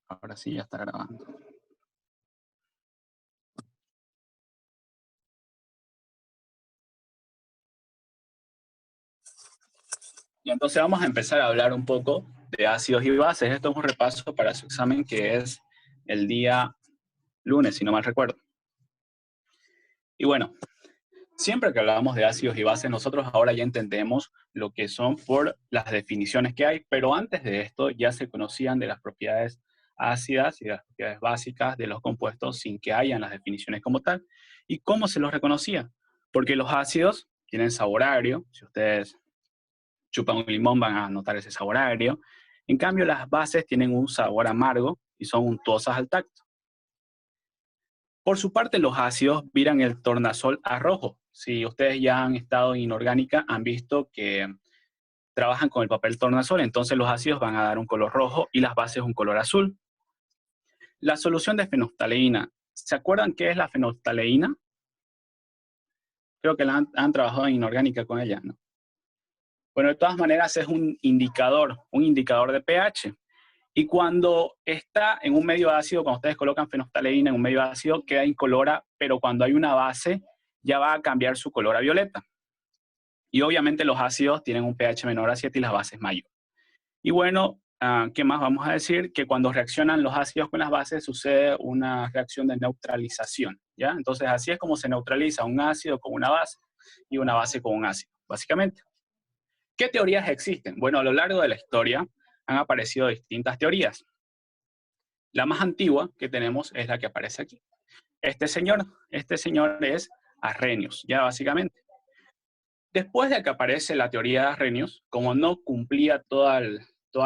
Ahora sí ya está grabando. Y entonces vamos a empezar a hablar un poco de ácidos y bases. Esto es un repaso para su examen que es el día lunes, si no mal recuerdo. Y bueno, siempre que hablamos de ácidos y bases, nosotros ahora ya entendemos lo que son por las definiciones que hay, pero antes de esto ya se conocían de las propiedades ácidas y de las propiedades básicas de los compuestos sin que hayan las definiciones como tal. ¿Y cómo se los reconocía? Porque los ácidos tienen sabor agrio. Si ustedes chupan un limón van a notar ese sabor agrio. En cambio, las bases tienen un sabor amargo y son untosas al tacto. Por su parte, los ácidos viran el tornasol a rojo. Si ustedes ya han estado en inorgánica, han visto que trabajan con el papel tornasol, entonces los ácidos van a dar un color rojo y las bases un color azul. La solución de fenolftaleína. ¿Se acuerdan qué es la fenolftaleína? Creo que han trabajado en inorgánica con ella, ¿no? Bueno, de todas maneras es un indicador de pH. Y cuando está en un medio ácido, cuando ustedes colocan fenolftaleína en un medio ácido, queda incolora, pero cuando hay una base, ya va a cambiar su color a violeta. Y obviamente los ácidos tienen un pH menor a 7 y las bases mayor. Y bueno, ¿qué más vamos a decir? Que cuando reaccionan los ácidos con las bases sucede una reacción de neutralización, ¿ya? Entonces así es como se neutraliza un ácido con una base y una base con un ácido, básicamente. ¿Qué teorías existen? Bueno, a lo largo de la historia han aparecido distintas teorías. La más antigua que tenemos es la que aparece aquí. Este señor es Arrhenius, ya básicamente. Después de que aparece la teoría de Arrhenius, como no cumplía todas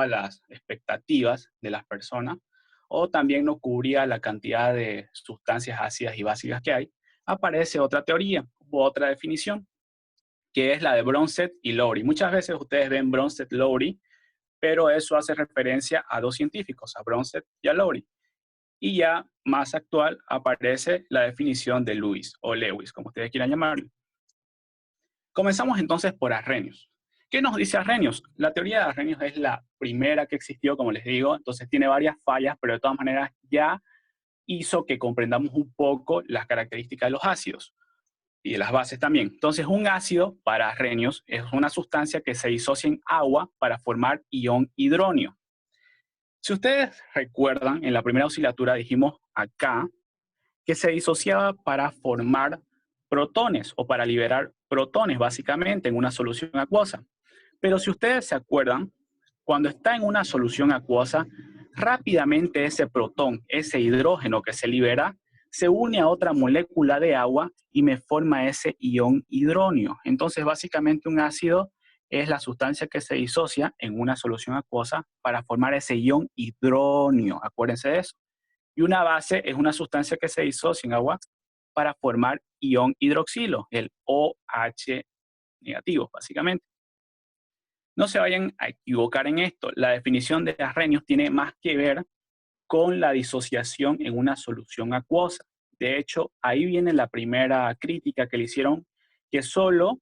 las expectativas de las personas, o también no cubría la cantidad de sustancias ácidas y básicas que hay, aparece otra teoría u otra definición, que es la de Bronsted y Lowry. Muchas veces ustedes ven Bronsted-Lowry, pero eso hace referencia a dos científicos, a Bronsted y a Lowry. Y ya más actual aparece la definición de Lewis, o Lewis, como ustedes quieran llamarlo. Comenzamos entonces por Arrhenius. ¿Qué nos dice Arrhenius? La teoría de Arrhenius es la primera que existió, como les digo, entonces tiene varias fallas, pero de todas maneras ya hizo que comprendamos un poco las características de los ácidos y de las bases también. Entonces, un ácido para Arrhenius es una sustancia que se disocia en agua para formar ion hidronio. Si ustedes recuerdan, en la primera oscilatura dijimos acá que se disociaba para formar protones o para liberar protones, básicamente, en una solución acuosa. Pero si ustedes se acuerdan, cuando está en una solución acuosa, rápidamente ese protón, ese hidrógeno que se libera, se une a otra molécula de agua y me forma ese ion hidronio. Entonces, básicamente un ácido es la sustancia que se disocia en una solución acuosa para formar ese ion hidronio. Acuérdense de eso. Y una base es una sustancia que se disocia en agua para formar ion hidroxilo, el OH negativo, básicamente. No se vayan a equivocar en esto. La definición de Arrhenius tiene más que ver con la disociación en una solución acuosa. De hecho, ahí viene la primera crítica que le hicieron, que solo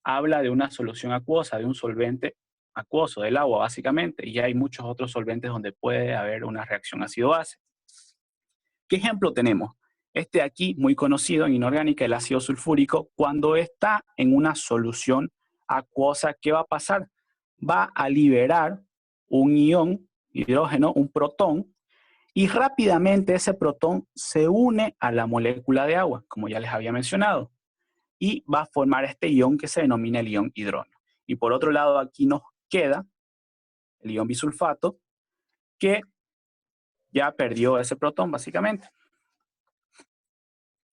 habla de una solución acuosa, de un solvente acuoso, del agua, básicamente, y hay muchos otros solventes donde puede haber una reacción ácido-base. ¿Qué ejemplo tenemos? Este aquí, muy conocido en inorgánica, el ácido sulfúrico, cuando está en una solución acuosa, ¿qué va a pasar? Va a liberar un ion, hidrógeno, un protón, y rápidamente ese protón se une a la molécula de agua, como ya les había mencionado, y va a formar este ion que se denomina el ion hidrógeno. Y por otro lado, aquí nos queda el ion bisulfato, que ya perdió ese protón, básicamente.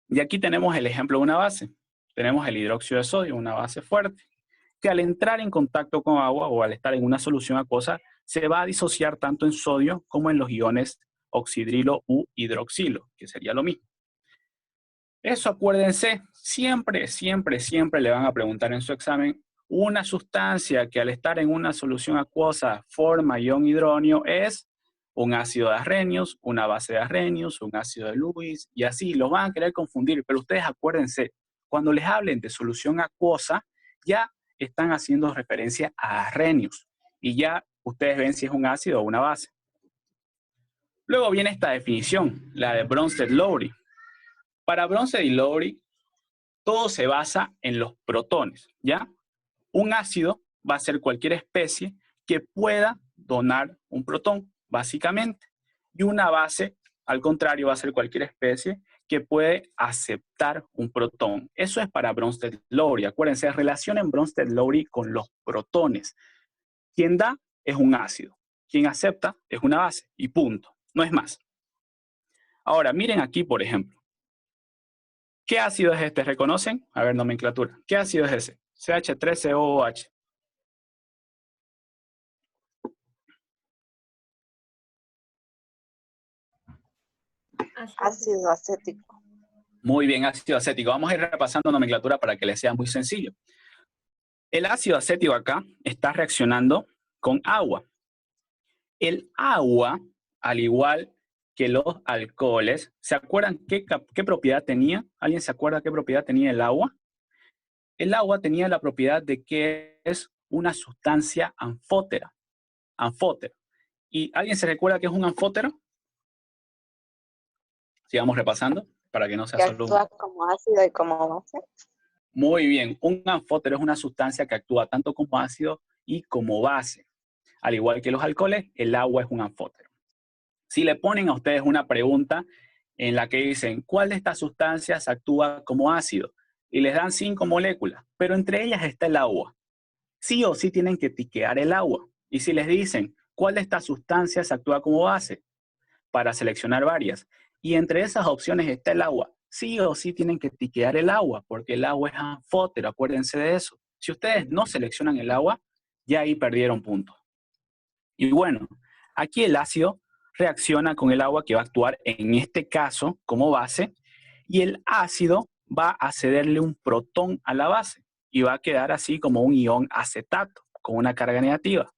Y aquí tenemos el ejemplo de una base. Tenemos el hidróxido de sodio, una base fuerte, que al entrar en contacto con agua o al estar en una solución acuosa, se va a disociar tanto en sodio como en los iones oxidrilo u hidroxilo, que sería lo mismo. Eso acuérdense, siempre, siempre, siempre le van a preguntar en su examen, una sustancia que al estar en una solución acuosa forma ion hidronio es un ácido de Arrhenius, una base de Arrhenius, un ácido de Lewis, y así, los van a querer confundir, pero ustedes acuérdense, cuando les hablen de solución acuosa, ya están haciendo referencia a Arrhenius, y ya ustedes ven si es un ácido o una base. Luego viene esta definición, la de Bronsted-Lowry. Para Bronsted y Lowry, todo se basa en los protones, ¿ya? Un ácido va a ser cualquier especie que pueda donar un protón, básicamente. Y una base, al contrario, va a ser cualquier especie que puede aceptar un protón. Eso es para Bronsted-Lowry. Acuérdense, relacionen Bronsted-Lowry con los protones. Quien da es un ácido. Quien acepta es una base. Y punto. No es más. Ahora, miren aquí, por ejemplo. ¿Qué ácido es este? ¿Reconocen? A ver, nomenclatura. ¿Qué ácido es ese? CH3COOH. Ácido acético. Muy bien, ácido acético. Vamos a ir repasando nomenclatura para que les sea muy sencillo. El ácido acético acá está reaccionando con agua. El agua, al igual que los alcoholes, ¿se acuerdan qué propiedad tenía? ¿Alguien se acuerda qué propiedad tenía el agua? El agua tenía la propiedad de que es una sustancia anfótera. Anfótero. ¿Y alguien se recuerda qué es un anfótero? Sigamos repasando para que no sea Que solo actúa como ácido y como base. Muy bien, un anfótero es una sustancia que actúa tanto como ácido y como base. Al igual que los alcoholes, el agua es un anfótero. Si le ponen a ustedes una pregunta en la que dicen, ¿cuál de estas sustancias actúa como ácido? Y les dan 5 moléculas, pero entre ellas está el agua. Sí o sí tienen que tiquear el agua. Y si les dicen, ¿cuál de estas sustancias actúa como base? Para seleccionar varias. Y entre esas opciones está el agua. Sí o sí tienen que tiquear el agua, porque el agua es anfótero, acuérdense de eso. Si ustedes no seleccionan el agua, ya ahí perdieron puntos. Y bueno, aquí el ácido reacciona con el agua que va a actuar en este caso como base, y el ácido va a cederle un protón a la base y va a quedar así como un ion acetato con una carga negativa.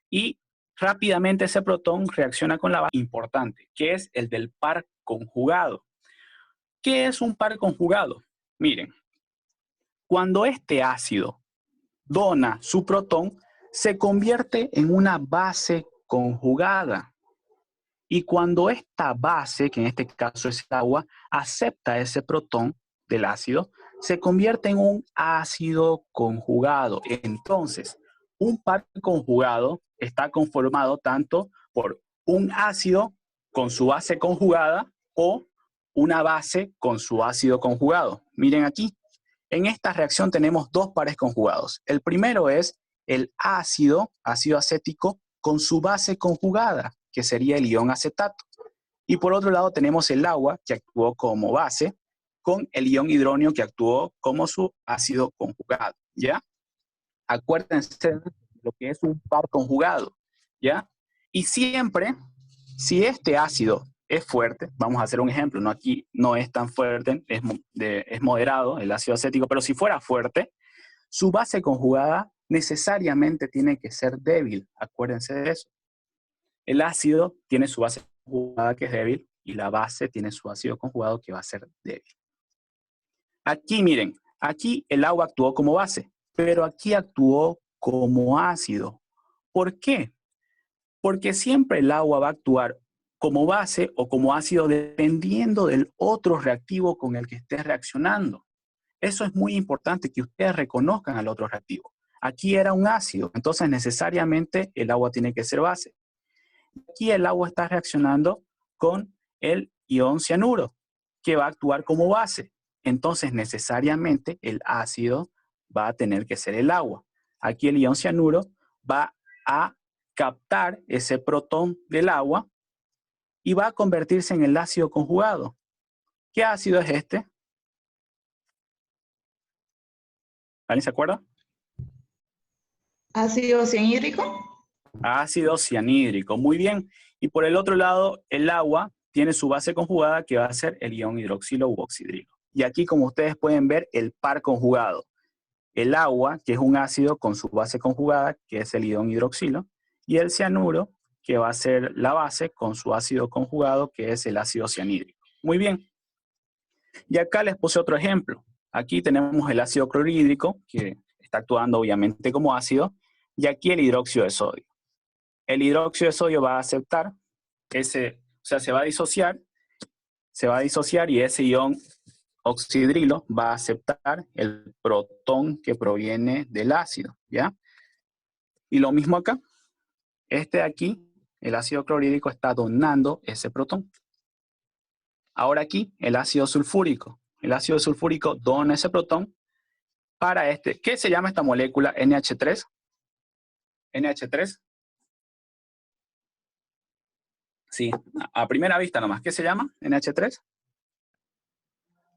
Y rápidamente ese protón reacciona con la base importante, que es el del par conjugado. ¿Qué es un par conjugado? Miren, cuando este ácido dona su protón, se convierte en una base conjugada. Y cuando esta base, que en este caso es el agua, acepta ese protón del ácido, se convierte en un ácido conjugado. Entonces, un par conjugado está conformado tanto por un ácido con su base conjugada o una base con su ácido conjugado. Miren aquí, en esta reacción tenemos dos pares conjugados. El primero es el ácido acético, con su base conjugada, que sería el ion acetato. Y por otro lado tenemos el agua, que actuó como base, con el ion hidróneo, que actuó como su ácido conjugado, ¿ya? Acuérdense de lo que es un par conjugado, ¿ya? Y siempre, si este ácido es fuerte, vamos a hacer un ejemplo, no aquí no es tan fuerte, es moderado el ácido acético, pero si fuera fuerte, su base conjugada necesariamente tiene que ser débil, acuérdense de eso. El ácido tiene su base conjugada que es débil y la base tiene su ácido conjugado que va a ser débil. Aquí miren, aquí el agua actuó como base, pero aquí actuó como ácido. ¿Por qué? Porque siempre el agua va a actuar como base o como ácido dependiendo del otro reactivo con el que esté reaccionando. Eso es muy importante que ustedes reconozcan al otro reactivo. Aquí era un ácido, entonces necesariamente el agua tiene que ser base. Aquí el agua está reaccionando con el ion cianuro, que va a actuar como base. Entonces necesariamente el ácido va a tener que ser el agua. Aquí el ion cianuro va a captar ese protón del agua y va a convertirse en el ácido conjugado. ¿Qué ácido es este? ¿Alguien se acuerda? ¿Ácido cianhídrico? Ácido cianhídrico, muy bien. Y por el otro lado, el agua tiene su base conjugada que va a ser el ion hidroxilo u oxidrilo. Y aquí, como ustedes pueden ver, el par conjugado. El agua, que es un ácido con su base conjugada, que es el ion hidroxilo, y el cianuro, que va a ser la base con su ácido conjugado, que es el ácido cianhídrico. Muy bien. Y acá les puse otro ejemplo. Aquí tenemos el ácido clorhídrico, que está actuando obviamente como ácido, y aquí el hidróxido de sodio. El hidróxido de sodio va a aceptar sea, se va a disociar y ese ion oxidrilo va a aceptar el protón que proviene del ácido, ¿ya? Y lo mismo acá. Este de aquí, el ácido clorhídrico está donando ese protón. Ahora aquí, el ácido sulfúrico. El ácido sulfúrico dona ese protón para este. ¿Qué se llama esta molécula? NH3. NH3. Sí, a primera vista nomás. ¿Qué se llama? NH3.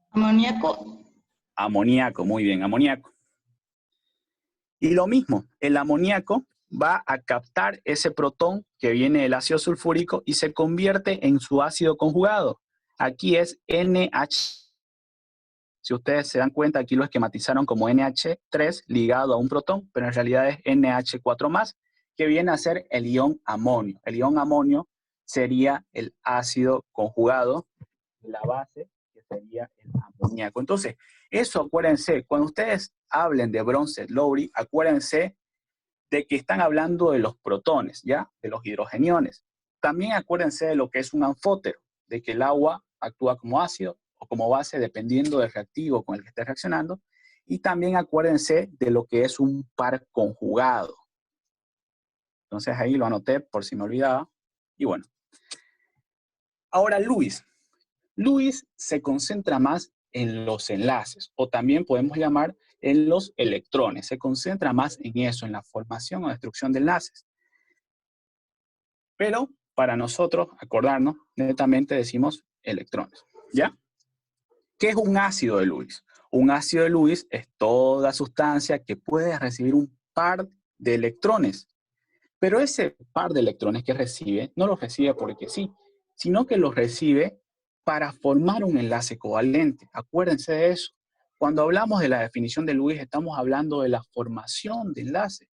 Amoníaco. Amoníaco, muy bien, amoníaco. Y lo mismo, el amoníaco va a captar ese protón que viene del ácido sulfúrico y se convierte en su ácido conjugado. Aquí es NH. Si ustedes se dan cuenta, aquí lo esquematizaron como NH3 ligado a un protón, pero en realidad es NH4+, que viene a ser el ion amonio. El ion amonio sería el ácido conjugado de la base, que sería el amoníaco. Entonces, eso acuérdense, cuando ustedes hablen de Bronsted-Lowry, acuérdense de que están hablando de los protones, ¿ya? De los hidrogeniones. También acuérdense de lo que es un anfótero, de que el agua actúa como ácido o como base dependiendo del reactivo con el que esté reaccionando. Y también acuérdense de lo que es un par conjugado. Entonces ahí lo anoté por si me olvidaba. Y bueno. Ahora Lewis. Lewis se concentra más en los enlaces, o también podemos llamar en los electrones. Se concentra más en eso, en la formación o destrucción de enlaces. Pero para nosotros, acordarnos, netamente decimos electrones, ¿ya? ¿Qué es un ácido de Lewis? Un ácido de Lewis es toda sustancia que puede recibir un par de electrones. Pero ese par de electrones que recibe, no los recibe porque sí, sino que los recibe para formar un enlace covalente. Acuérdense de eso. Cuando hablamos de la definición de Lewis, estamos hablando de la formación de enlace.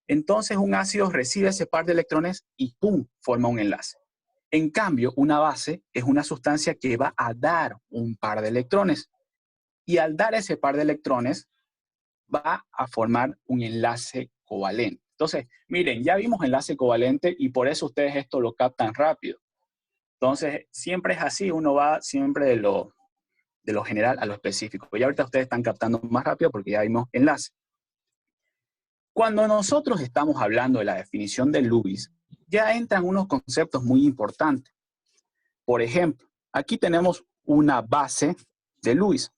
Entonces un ácido recibe ese par de electrones y ¡pum!, forma un enlace. En cambio, una base es una sustancia que va a dar un par de electrones. Y al dar ese par de electrones, va a formar un enlace covalente. Entonces, miren, ya vimos enlace covalente y por eso ustedes esto lo captan rápido. Entonces, siempre es así, uno va siempre de lo general a lo específico. Y ahorita ustedes están captando más rápido porque ya vimos enlace. Cuando nosotros estamos hablando de la definición de Lewis, ya entran unos conceptos muy importantes. Por ejemplo, aquí tenemos una base de Lewis.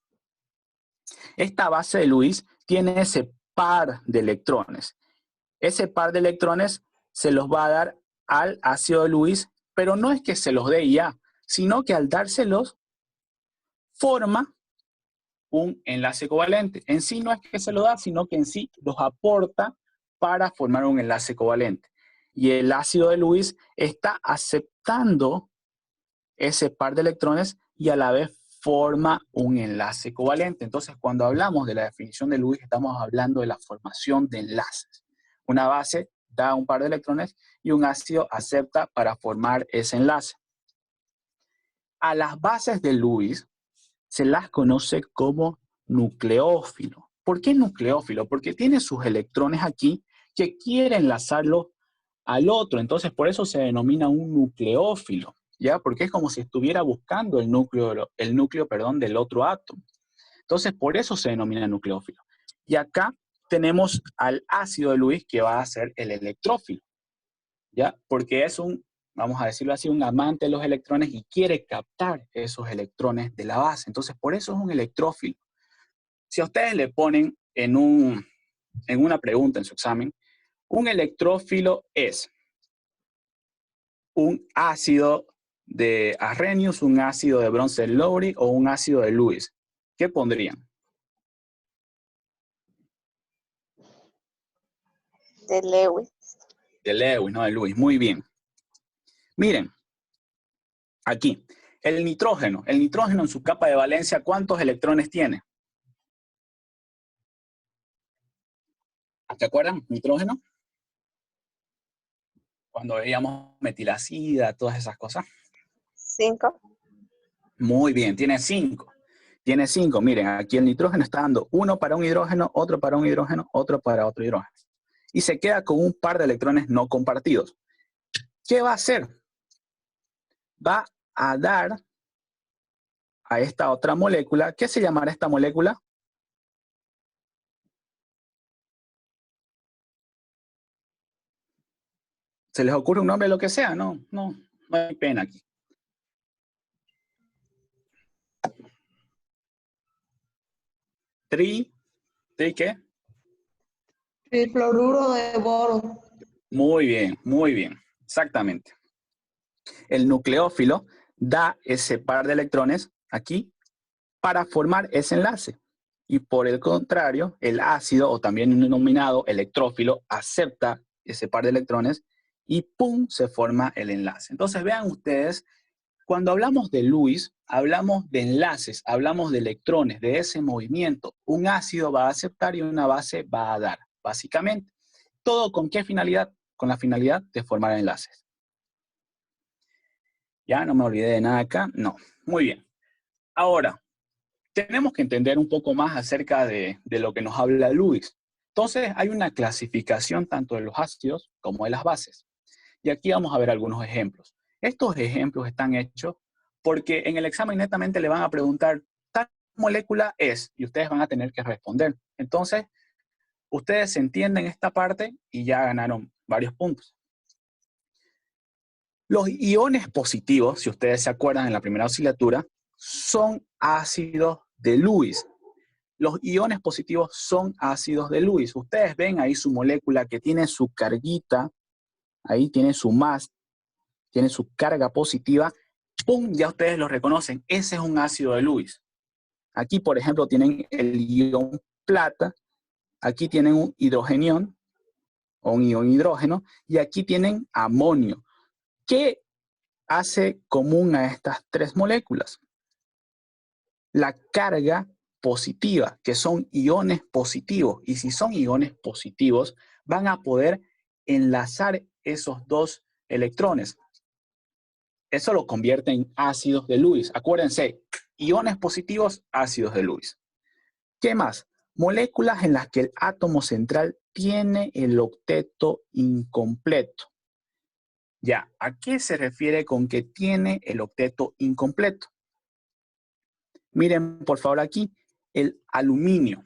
Esta base de Lewis tiene ese par de electrones. Ese par de electrones se los va a dar al ácido de Lewis, pero no es que se los dé ya, sino que al dárselos forma un enlace covalente. En sí no es que se lo da, sino que en sí los aporta para formar un enlace covalente. Y el ácido de Lewis está aceptando ese par de electrones y a la vez forma un enlace covalente. Entonces, cuando hablamos de la definición de Lewis, estamos hablando de la formación de enlaces. Una base da un par de electrones y un ácido acepta para formar ese enlace. A las bases de Lewis se las conoce como nucleófilo. ¿Por qué nucleófilo? Porque tiene sus electrones aquí que quiere enlazarlo al otro. Entonces, por eso se denomina un nucleófilo, ¿ya? Porque es como si estuviera buscando el núcleo, del otro átomo. Entonces, por eso se denomina nucleófilo. Y acá tenemos al ácido de Lewis que va a ser el electrófilo, ¿ya? Porque es un, vamos a decirlo así, un amante de los electrones y quiere captar esos electrones de la base. Entonces, por eso es un electrófilo. Si a ustedes le ponen en una pregunta en su examen, un electrófilo es un ácido de Arrhenius, un ácido de Bronsted-Lowry o un ácido de Lewis, ¿qué pondrían? De Lewis. De Lewis, no de Lewis. Muy bien. Miren, aquí, el nitrógeno en su capa de valencia, ¿cuántos electrones tiene? ¿Se acuerdan? Nitrógeno. Cuando veíamos metilacida, todas esas cosas. 5. Muy bien, tiene 5. Tiene 5. Miren, aquí el nitrógeno está dando uno para un hidrógeno, otro para un hidrógeno, otro para otro hidrógeno. Y se queda con un par de electrones no compartidos. ¿Qué va a hacer? va a dar a esta otra molécula. ¿Qué se llamará esta molécula? ¿Se les ocurre un nombre, lo que sea? No hay pena aquí. ¿Tri qué? Trifluoruro de boro. Muy bien, exactamente. El nucleófilo da ese par de electrones aquí para formar ese enlace. Y por el contrario, el ácido, o también denominado electrófilo, acepta ese par de electrones y ¡pum! Se forma el enlace. Entonces vean ustedes, cuando hablamos de Lewis, hablamos de enlaces, hablamos de electrones, de ese movimiento. Un ácido va a aceptar y una base va a dar, básicamente. ¿Todo con qué finalidad? Con la finalidad de formar enlaces. ¿Ya? No me olvidé de nada acá. No. Muy bien. Ahora, tenemos que entender un poco más acerca de lo que nos habla Lewis. Entonces, hay una clasificación tanto de los ácidos como de las bases. Y aquí vamos a ver algunos ejemplos. Estos ejemplos están hechos porque en el examen netamente le van a preguntar, ¿tal molécula es? Y ustedes van a tener que responder. Entonces, ustedes entienden esta parte y ya ganaron varios puntos. Los iones positivos, si ustedes se acuerdan en la primera asignatura, son ácidos de Lewis. Los iones positivos son ácidos de Lewis. Ustedes ven ahí su molécula que tiene su carguita, ahí tiene su más, tiene su carga positiva. ¡Pum! Ya ustedes lo reconocen. Ese es un ácido de Lewis. Aquí, por ejemplo, tienen el ion plata. Aquí tienen un hidrogenión o un ion hidrógeno. Y aquí tienen amonio. ¿Qué hace común a estas tres moléculas? La carga positiva, que son iones positivos. Y si son iones positivos, van a poder enlazar esos dos electrones. Eso lo convierte en ácidos de Lewis. Acuérdense, iones positivos, ácidos de Lewis. ¿Qué más? Moléculas en las que el átomo central tiene el octeto incompleto. Ya, ¿a qué se refiere con que tiene el octeto incompleto? Miren, por favor, aquí, el aluminio.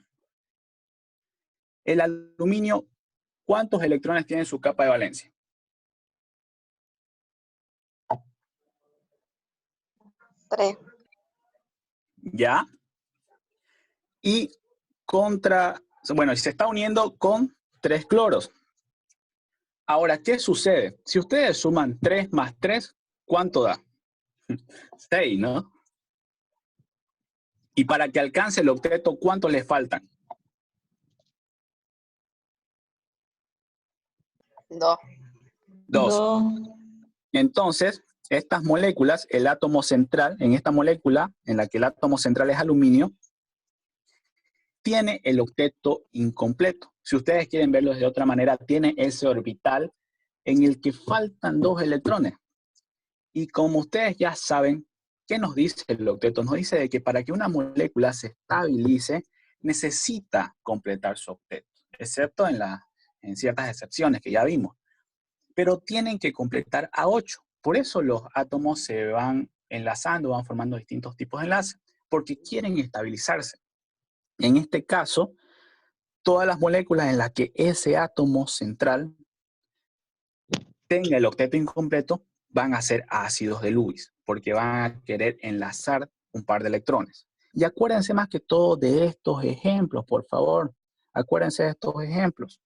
El aluminio, ¿cuántos electrones tiene en su capa de valencia? 3. ¿Ya? Y se está uniendo con 3 cloros. Ahora, ¿qué sucede? Si ustedes suman 3 más 3, ¿cuánto da? 6, ¿no? Y para que alcance el octeto, ¿cuántos le faltan? 2. 2. Entonces, estas moléculas, el átomo central, en esta molécula, en la que el átomo central es aluminio, tiene el octeto incompleto. Si ustedes quieren verlo de otra manera, tiene ese orbital en el que faltan 2 electrones. Y como ustedes ya saben, ¿qué nos dice el octeto? Nos dice de que para que una molécula se estabilice, necesita completar su octeto, excepto en ciertas excepciones que ya vimos. Pero tienen que completar a 8. Por eso los átomos se van enlazando, van formando distintos tipos de enlaces, porque quieren estabilizarse. En este caso, todas las moléculas en las que ese átomo central tenga el octeto incompleto van a ser ácidos de Lewis, porque van a querer enlazar un par de electrones. Y acuérdense más que todo de estos ejemplos, por favor. Acuérdense de estos ejemplos.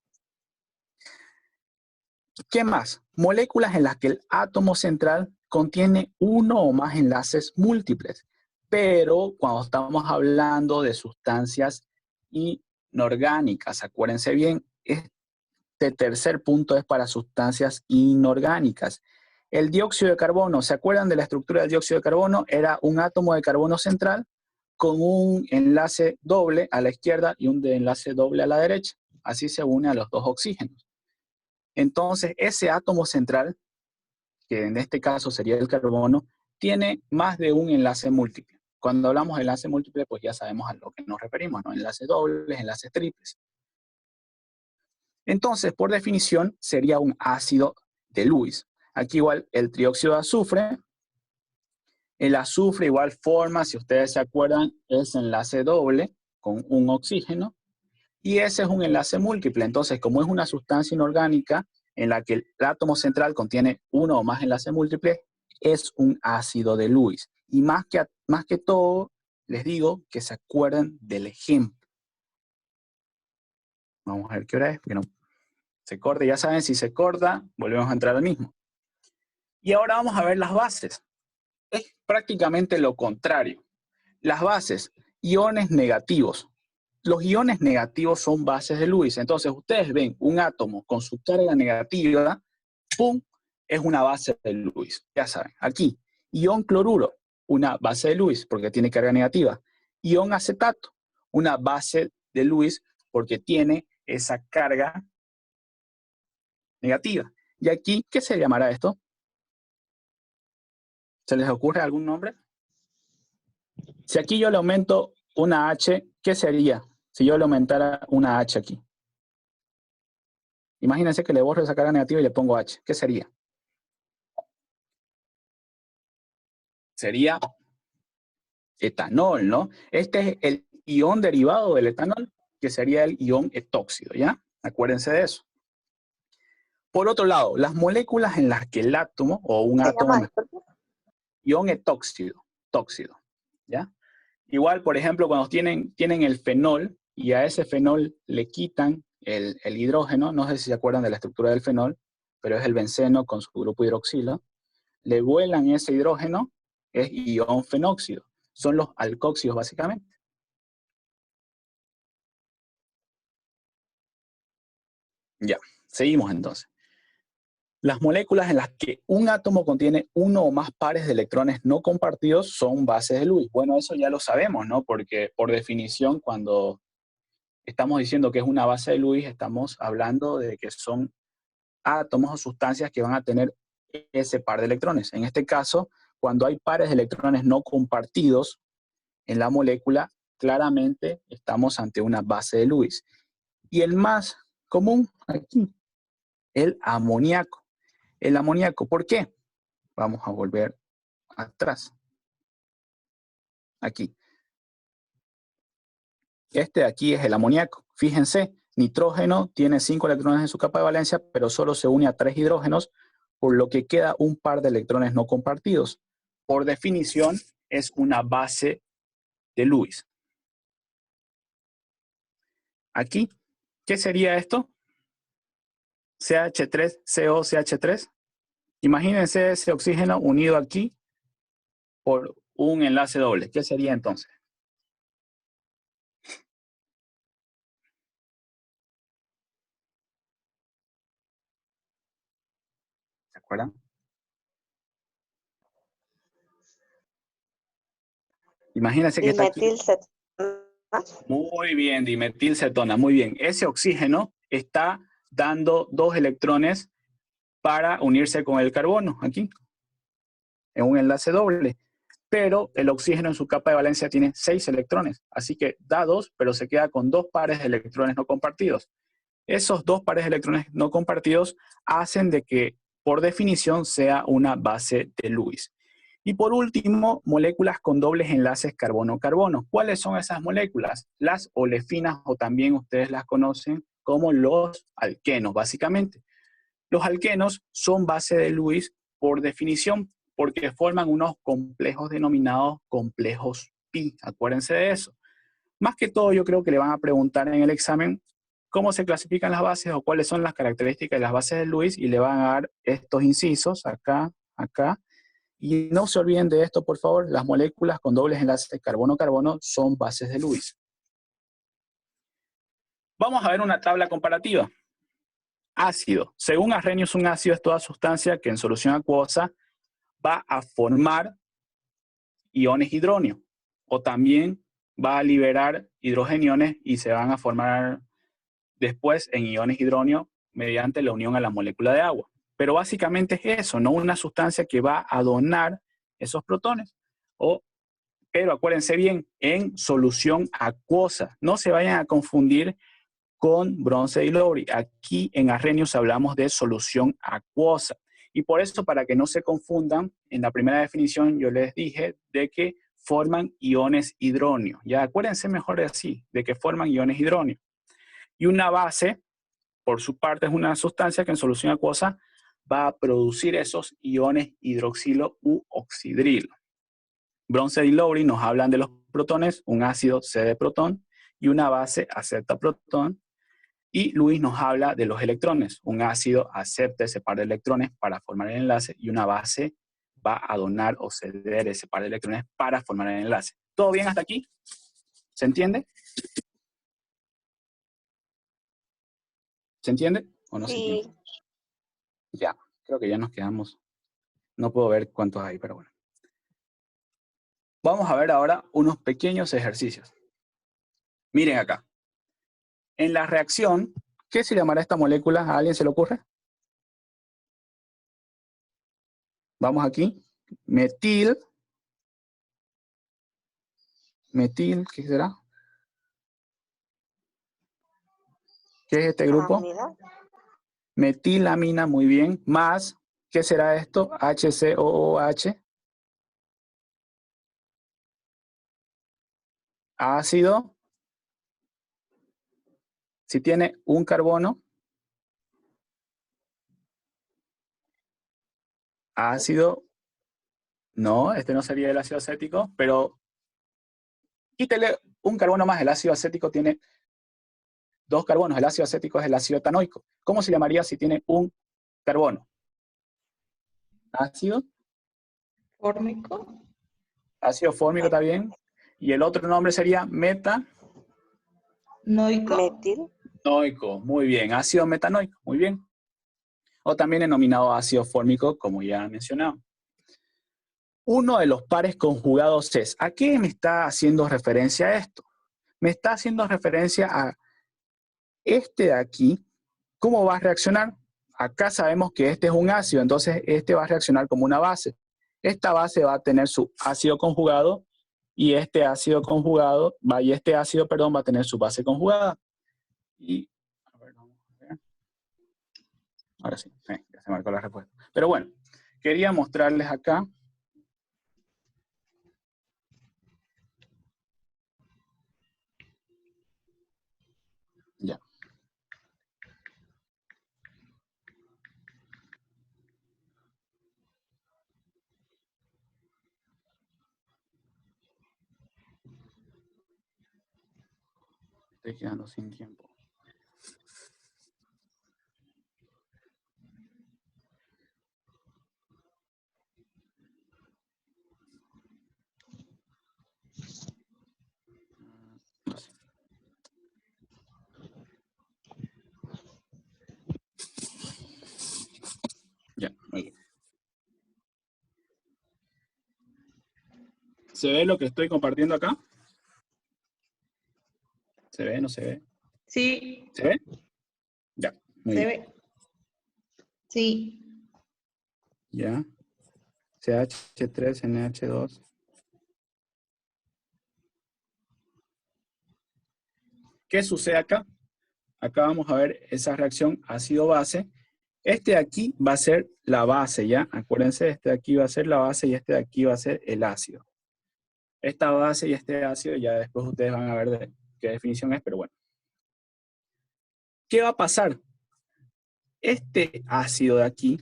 ¿Qué más? Moléculas en las que el átomo central contiene uno o más enlaces múltiples. Pero cuando estamos hablando de sustancias inorgánicas, acuérdense bien, este tercer punto es para sustancias inorgánicas. El dióxido de carbono, ¿se acuerdan de la estructura del dióxido de carbono? Era un átomo de carbono central con un enlace doble a la izquierda y un enlace doble a la derecha. Así se une a los dos oxígenos. Entonces, ese átomo central, que en este caso sería el carbono, tiene más de un enlace múltiple. Cuando hablamos de enlace múltiple, pues ya sabemos a lo que nos referimos, ¿no? Enlaces dobles, enlaces triples. Entonces, por definición, sería un ácido de Lewis. Aquí igual el trióxido de azufre El azufre, igual forma, si ustedes se acuerdan, es enlace doble con un oxígeno. Y ese es un enlace múltiple. Entonces, como es una sustancia inorgánica en la que el átomo central contiene uno o más enlaces múltiples, es un ácido de Lewis. Y más que todo, les digo que se acuerden del ejemplo. Vamos a ver qué hora es, porque no se corta. Ya saben, si se corta, volvemos a entrar al mismo. Y ahora vamos a ver las bases. Es prácticamente lo contrario. Las bases, iones negativos. Los iones negativos son bases de Lewis. Entonces, ustedes ven un átomo con su carga negativa, ¡pum!, es una base de Lewis. Ya saben, aquí, ion cloruro, una base de Lewis porque tiene carga negativa. Ion acetato, una base de Lewis porque tiene esa carga negativa. Y aquí, ¿qué se llamará esto? ¿Se les ocurre algún nombre? Si aquí yo le aumento una H, ¿qué sería si yo le aumentara una H aquí? Imagínense que le borro esa carga negativa y le pongo H. ¿Qué sería? Sería etanol, ¿no? Este es el ion derivado del etanol, que sería el ion etóxido, ¿ya? Acuérdense de eso. Por otro lado, las moléculas en las que el átomo, o un ¿Se átomo, llama, disculpe? ion etóxido, tóxido, ¿ya? Igual, por ejemplo, cuando tienen el fenol y a ese fenol le quitan el hidrógeno, no sé si se acuerdan de la estructura del fenol, pero es el benceno con su grupo hidroxilo, le vuelan ese hidrógeno, es ion fenóxido. Son los alcóxidos básicamente. Ya, seguimos entonces. Las moléculas en las que un átomo contiene uno o más pares de electrones no compartidos son bases de Lewis. Bueno, eso ya lo sabemos, ¿no? Porque por definición, cuando estamos diciendo que es una base de Lewis, estamos hablando de que son átomos o sustancias que van a tener ese par de electrones. En este caso, cuando hay pares de electrones no compartidos en la molécula, claramente estamos ante una base de Lewis. Y el más común aquí, el amoníaco. El amoníaco, ¿por qué? Vamos a volver atrás. Aquí. Este de aquí es el amoníaco. Fíjense, nitrógeno tiene 5 electrones en su capa de valencia, pero solo se une a 3 hidrógenos, por lo que queda un par de electrones no compartidos. Por definición, es una base de Lewis. Aquí, ¿qué sería esto? CH3, CO, CH3. Imagínense ese oxígeno unido aquí por un enlace doble. ¿Qué sería entonces? ¿Se acuerdan? Imagínense que está aquí. Dimetilcetona. Muy bien, dimetilcetona, muy bien. Ese oxígeno está dando 2 electrones para unirse con el carbono, aquí, en un enlace doble. Pero el oxígeno en su capa de valencia tiene 6 electrones, así que da 2, pero se queda con 2 pares de electrones no compartidos. Esos 2 pares de electrones no compartidos hacen de que, por definición, sea una base de Lewis. Y por último, moléculas con dobles enlaces carbono-carbono. ¿Cuáles son esas moléculas? Las olefinas, o también ustedes las conocen como los alquenos, básicamente. Los alquenos son base de Lewis por definición, porque forman unos complejos denominados complejos pi. Acuérdense de eso. Más que todo, yo creo que le van a preguntar en el examen cómo se clasifican las bases o cuáles son las características de las bases de Lewis, y le van a dar estos incisos acá, acá. Y no se olviden de esto, por favor, las moléculas con dobles enlaces carbono-carbono son bases de Lewis. Vamos a ver una tabla comparativa. Ácido. Según Arrhenius, un ácido es toda sustancia que en solución acuosa va a formar iones hidróneo, o también va a liberar hidrogeniones y se van a formar después en iones hidróneo mediante la unión a la molécula de agua. Pero básicamente es eso, no una sustancia que va a donar esos protones. Pero acuérdense bien, en solución acuosa. No se vayan a confundir con bronce y Lowry. Aquí en Arrhenius hablamos de solución acuosa. Y por eso, para que no se confundan, en la primera definición yo les dije de que forman iones hidróneos. Ya acuérdense mejor de así, de que forman iones hidróneos. Y una base, por su parte, es una sustancia que en solución acuosa va a producir esos iones hidroxilo u oxidrilo. Bronsted y Lowry nos hablan de los protones, un ácido cede protón y una base acepta protón. Y Luis nos habla de los electrones. Un ácido acepta ese par de electrones para formar el enlace y una base va a donar o ceder ese par de electrones para formar el enlace. ¿Todo bien hasta aquí? ¿Se entiende? ¿Se entiende o no se entiende? Sí. Ya, creo que ya nos quedamos. No puedo ver cuántos hay, pero bueno. Vamos a ver ahora unos pequeños ejercicios. Miren acá. En la reacción, ¿qué se llamará esta molécula? ¿A alguien se le ocurre? Vamos aquí. Metil, ¿qué será? ¿Qué es este grupo? Amida. Metilamina, muy bien. Más, ¿qué será esto? HCOOH. Ácido. Si tiene un carbono. Ácido. No, este no sería el ácido acético, pero quítele un carbono más. El ácido acético tiene dos carbonos. El ácido acético es el ácido etanoico. ¿Cómo se llamaría si tiene un carbono? Ácido. Fórmico. Ácido fórmico está bien. Y el otro nombre sería metanoico. Metil. Muy bien. Ácido metanoico. Muy bien. O también denominado ácido fórmico, como ya he mencionado. Uno de los pares conjugados es, ¿a qué me está haciendo referencia esto? Me está haciendo referencia a este de aquí. ¿Cómo va a reaccionar? Acá sabemos que este es un ácido, entonces este va a reaccionar como una base. Esta base va a tener su ácido conjugado y este ácido conjugado, este ácido, perdón, va a tener su base conjugada. Y, a ver, vamos a ver. Ahora sí, ya se marcó la respuesta. Pero bueno, quería mostrarles acá. Ya. Estoy quedando sin tiempo. Ya, muy bien. ¿Se ve lo que estoy compartiendo acá? ¿Se ve? ¿No se ve? Sí. ¿Se ve? Ya, muy Se bien. ve. Sí. Ya. CH3NH2. ¿Qué sucede acá? Acá vamos a ver esa reacción ácido-base. Este de aquí va a ser la base, ¿ya? Acuérdense, este de aquí va a ser la base y este de aquí va a ser el ácido. Esta base y este ácido, ya después ustedes van a ver de qué definición es, pero bueno. ¿Qué va a pasar? Este ácido de aquí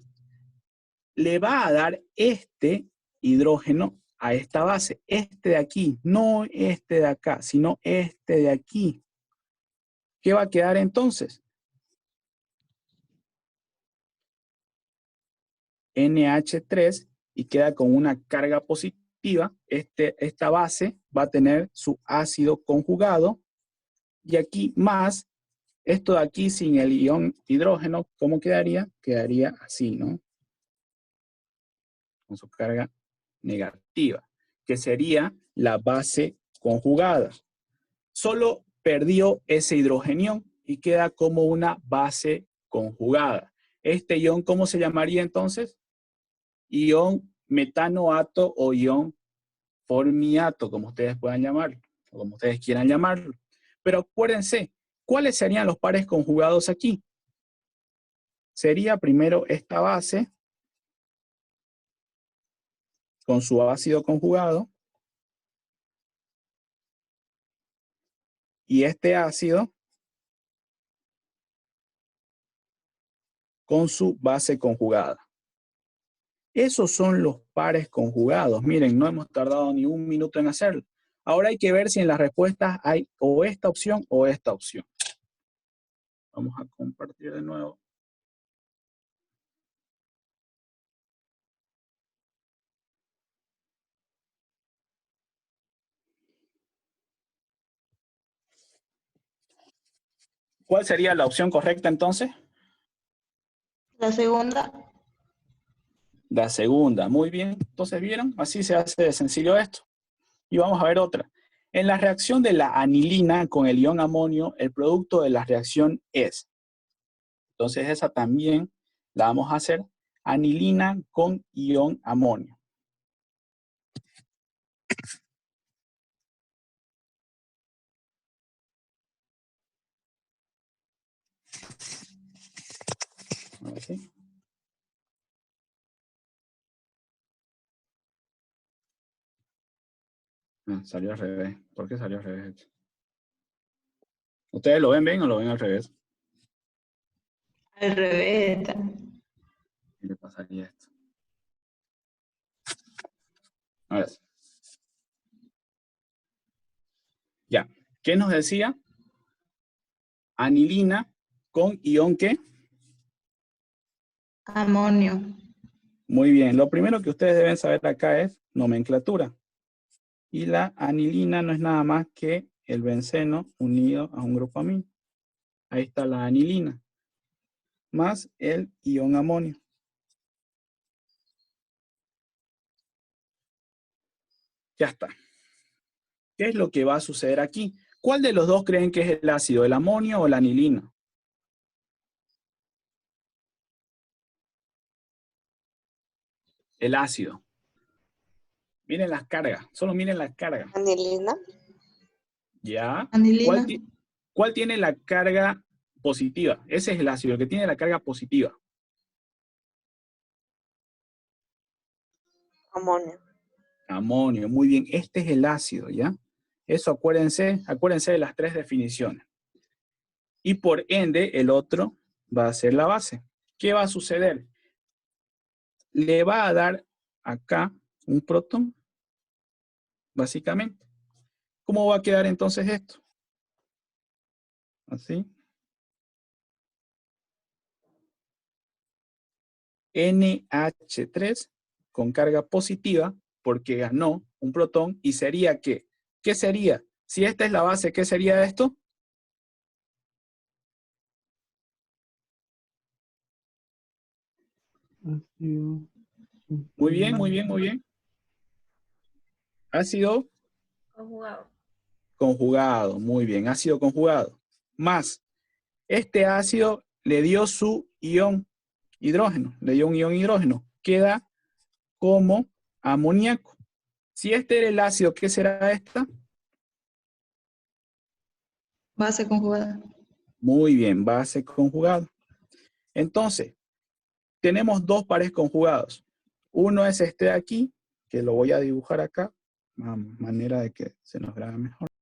le va a dar este hidrógeno a esta base. Este de aquí, no este de acá, sino este de aquí. ¿Qué va a quedar entonces? NH3 y queda con una carga positiva. Esta base va a tener su ácido conjugado y aquí más, esto de aquí sin el ion hidrógeno, ¿cómo quedaría? Quedaría así, ¿no? Con su carga negativa, que sería la base conjugada. Solo perdió ese hidrogenión y queda como una base conjugada. Este ion, ¿cómo se llamaría entonces? Ion metanoato o ion formiato, como ustedes puedan llamarlo, o como ustedes quieran llamarlo. Pero acuérdense, ¿cuáles serían los pares conjugados aquí? Sería primero esta base con su ácido conjugado. Y este ácido con su base conjugada. Esos son los pares conjugados. Miren, no hemos tardado ni un minuto en hacerlo. Ahora hay que ver si en las respuestas hay o esta opción o esta opción. Vamos a compartir de nuevo. ¿Cuál sería la opción correcta entonces? La segunda. La segunda, muy bien. Entonces, ¿vieron? Así se hace de sencillo esto. Y vamos a ver otra. En la reacción de la anilina con el ion amonio, el producto de la reacción es. Entonces, esa también la vamos a hacer. Anilina con ion amonio. A ver, ¿sí? Salió al revés. ¿Por qué salió al revés esto? ¿Ustedes lo ven bien o lo ven al revés? Al revés. ¿Qué le pasaría a esto? A ver. Ya. ¿Qué nos decía? Anilina con ion ¿qué? Amonio. Muy bien. Lo primero que ustedes deben saber acá es nomenclatura. Y la anilina no es nada más que el benceno unido a un grupo amino. Ahí está la anilina. Más el ion amonio. Ya está. ¿Qué es lo que va a suceder aquí? ¿Cuál de los dos creen que es el ácido, el amonio o la anilina? El ácido. Miren las cargas, solo miren las cargas. Anilina. ¿Ya? Anilina. ¿Cuál tiene la carga positiva? Ese es el ácido, el que tiene la carga positiva. Amonio. Amonio, muy bien. Este es el ácido, ¿ya? Eso acuérdense de las tres definiciones. Y por ende, el otro va a ser la base. ¿Qué va a suceder? Le va a dar acá un protón, básicamente. ¿Cómo va a quedar entonces esto? Así. NH3 con carga positiva porque ganó un protón y sería ¿qué? ¿Qué sería? Si esta es la base, ¿qué sería esto? Muy bien, muy bien, muy bien. Ácido Conjugado. conjugado, muy bien, ácido conjugado. Más, este ácido le dio su ion hidrógeno, le dio un ion hidrógeno, queda como amoníaco. Si este era el ácido, ¿qué será esta? Base conjugada. Muy bien, base conjugado. Entonces, tenemos dos pares conjugados. Uno es este de aquí, que lo voy a dibujar acá, de manera de que se nos vea mejor.